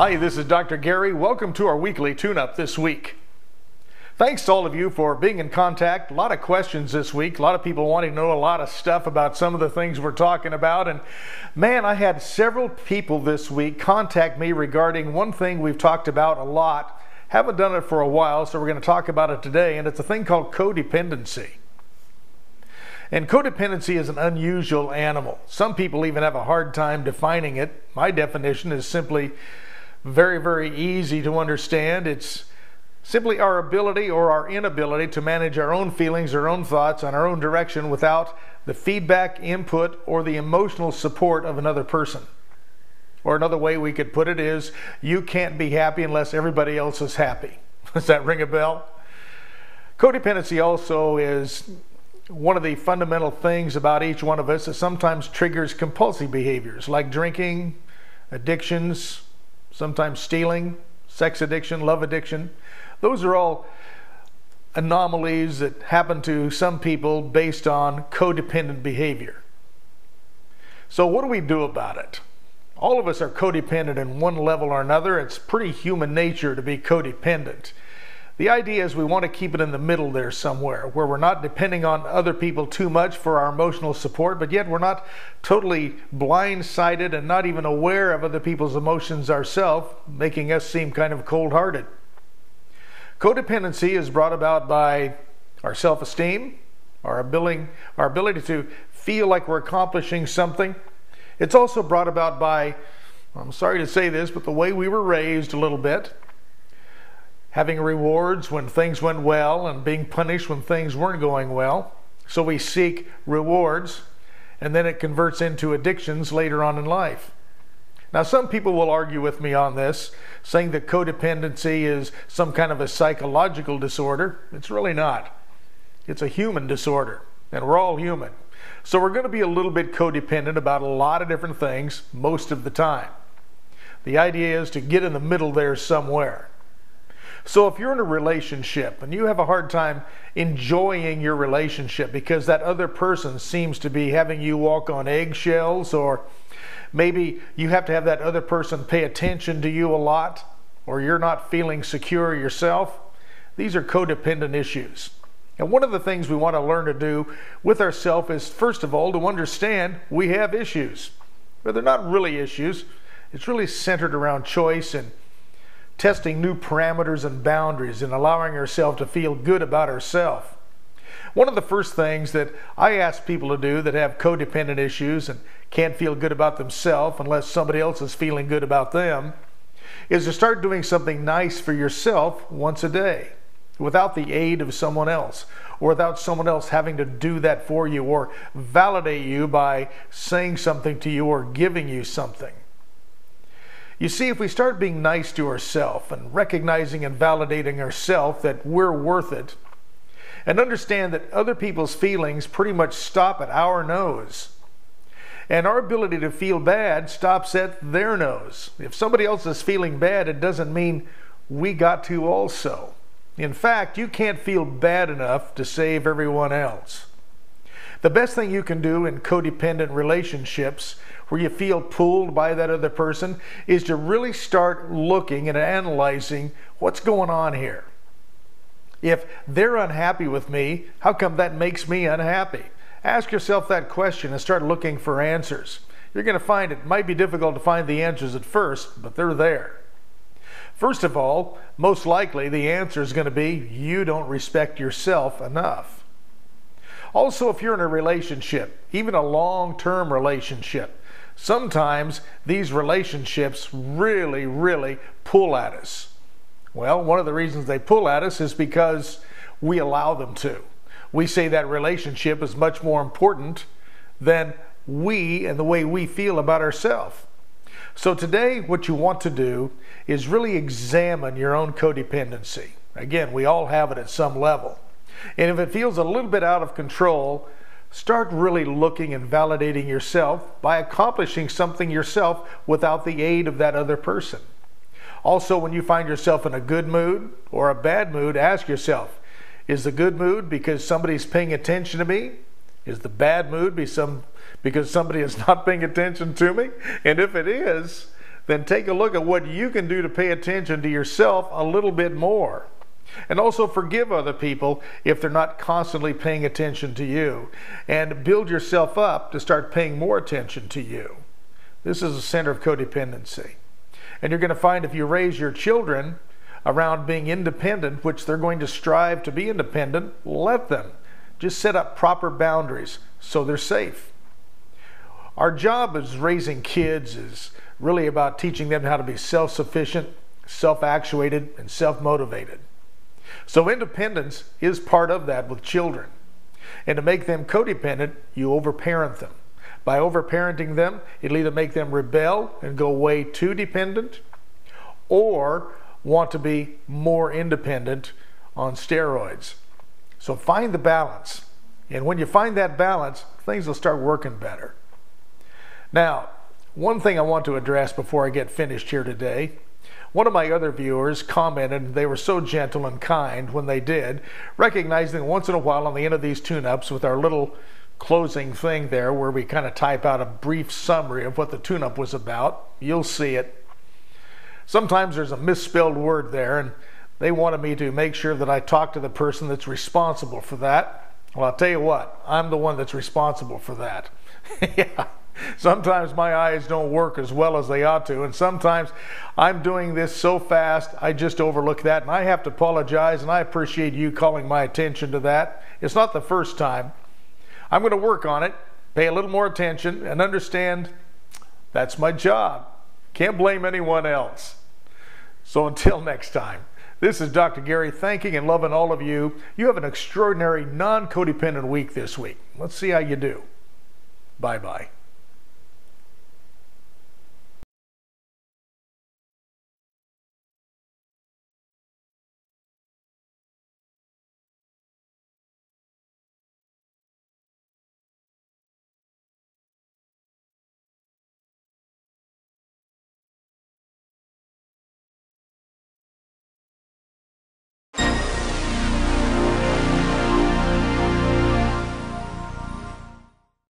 Hi, this is Dr. Gary. Welcome to our weekly tune-up this week. Thanks to all of you for being in contact. A lot of questions this week. A lot of people wanting to know a lot of stuff about some of the things we're talking about. And man, I had several people this week contact me regarding one thing we've talked about a lot. Haven't done it for a while, so we're going to talk about it today. And it's a thing called codependency. And codependency is an unusual animal. Some people even have a hard time defining it. My definition is simply very, very easy to understand. It's simply our ability or our inability to manage our own feelings, our own thoughts, on our own direction without the feedback, input, or the emotional support of another person. Or another way we could put it is, you can't be happy unless everybody else is happy. Does that ring a bell? Codependency also is one of the fundamental things about each one of us that sometimes triggers compulsive behaviors like drinking, addictions, sometimes stealing, sex addiction, love addiction. Those are all anomalies that happen to some people based on codependent behavior. So what do we do about it? All of us are codependent in one level or another. It's pretty human nature to be codependent. The idea is we want to keep it in the middle there somewhere, where we're not depending on other people too much for our emotional support, but yet we're not totally blindsided and not even aware of other people's emotions ourselves, making us seem kind of cold-hearted. Codependency is brought about by our self-esteem, our ability to feel like we're accomplishing something. It's also brought about by, I'm sorry to say this, but the way we were raised a little bit. Having rewards when things went well and being punished when things weren't going well. So we seek rewards, and then it converts into addictions later on in life. Now, some people will argue with me on this, saying that codependency is some kind of a psychological disorder. It's really not. It's a human disorder, and we're all human. So we're going to be a little bit codependent about a lot of different things most of the time. The idea is to get in the middle there somewhere. So if you're in a relationship and you have a hard time enjoying your relationship because that other person seems to be having you walk on eggshells, or maybe you have to have that other person pay attention to you a lot, or you're not feeling secure yourself, these are codependent issues. And one of the things we want to learn to do with ourselves is, first of all, to understand we have issues. But they're not really issues. It's really centered around choice and testing new parameters and boundaries and allowing ourselves to feel good about ourselves. One of the first things that I ask people to do that have codependent issues and can't feel good about themselves unless somebody else is feeling good about them is to start doing something nice for yourself once a day without the aid of someone else, or without someone else having to do that for you or validate you by saying something to you or giving you something. You see, if we start being nice to ourselves and recognizing and validating ourselves that we're worth it, and understand that other people's feelings pretty much stop at our nose, and our ability to feel bad stops at their nose. If somebody else is feeling bad, it doesn't mean we got to also. In fact, you can't feel bad enough to save everyone else. The best thing you can do in codependent relationships where you feel pulled by that other person is to really start looking and analyzing what's going on here. If they're unhappy with me, how come that makes me unhappy? Ask yourself that question and start looking for answers. You're going to find it might be difficult to find the answers at first, but they're there. First of all, most likely the answer is going to be you don't respect yourself enough. Also, if you're in a relationship, even a long-term relationship, sometimes these relationships really, really pull at us. Well, one of the reasons they pull at us is because we allow them to. We say that relationship is much more important than we and the way we feel about ourselves. So today, what you want to do is really examine your own codependency. Again, we all have it at some level. And if it feels a little bit out of control, start really looking and validating yourself by accomplishing something yourself without the aid of that other person. Also, when you find yourself in a good mood or a bad mood, ask yourself, is the good mood because somebody's paying attention to me? Is the bad mood because somebody is not paying attention to me? And if it is, then take a look at what you can do to pay attention to yourself a little bit more. And also forgive other people if they're not constantly paying attention to you. And build yourself up to start paying more attention to you. This is the center of codependency. And you're going to find if you raise your children around being independent, which they're going to strive to be independent, let them. Just set up proper boundaries so they're safe. Our job as raising kids is really about teaching them how to be self-sufficient, self-actuated, and self-motivated. So independence is part of that with children. And to make them codependent, you overparent them. By overparenting them, it'll either make them rebel and go way too dependent, or want to be more independent on steroids. So find the balance. And when you find that balance, things will start working better. Now, one thing I want to address before I get finished here today. One of my other viewers commented they were so gentle and kind when they did, recognizing once in a while on the end of these tune-ups with our little closing thing there where we kind of type out a brief summary of what the tune-up was about. You'll see it. Sometimes there's a misspelled word there, and they wanted me to make sure that I talk to the person that's responsible for that. Well, I'll tell you what, I'm the one that's responsible for that. Yeah. Sometimes my eyes don't work as well as they ought to, and sometimes I'm doing this so fast I just overlook that, and I have to apologize, and I appreciate you calling my attention to that. It's not the first time. I'm going to work on it, pay a little more attention, and understand that's my job. Can't blame anyone else. So until next time, this is Dr. Gary thanking and loving all of you. You have an extraordinary non-codependent week this week. Let's see how you do. Bye-bye.